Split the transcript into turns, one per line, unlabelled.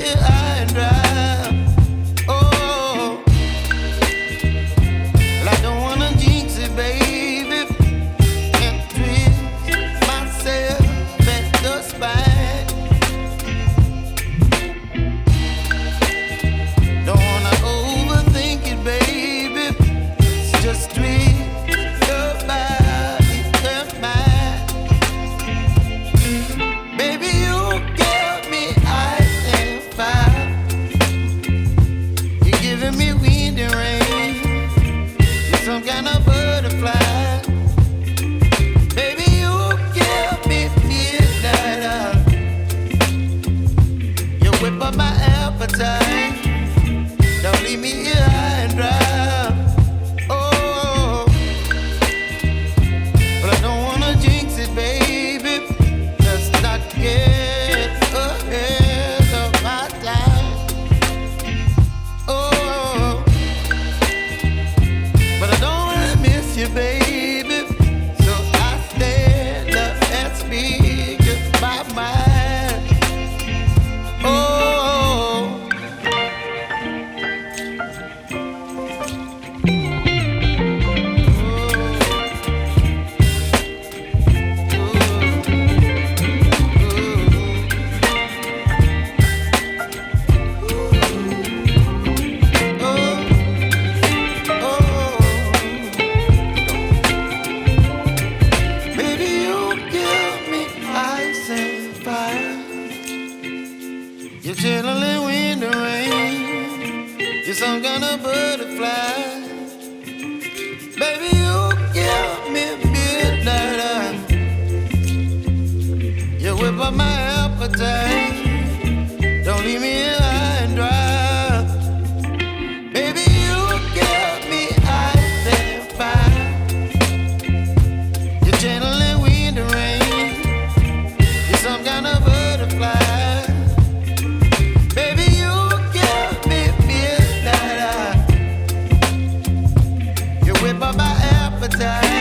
high and dry. Oh, well, I don't wanna jinx it, baby, and twist myself at the spine. Don't wanna overthink it, baby. It's just twist your body and mine. Baby, you give me ice and fire. You're giving me wind and rain. You're some kind of butterfly. Baby, you give me midnight. You whip up my appetite. Don't leave me here high and dry. Oh, but I don't wanna jinx it, baby. Let's not get ahead of my time. Oh, but I don't wanna miss you, baby. So I stand up and speak just my mind. Oh. Baby, you give me ice and fire. You're channeling wind and rain. You're some kind of butterfly. Baby, you give me midnight. You whip up my appetite. Don't leave me here high and dry. Baby, you give me ice and fire. You're channeling wind and rain. You're some kind of butterfly. Baby, you give me midnight. You whip up my appetite.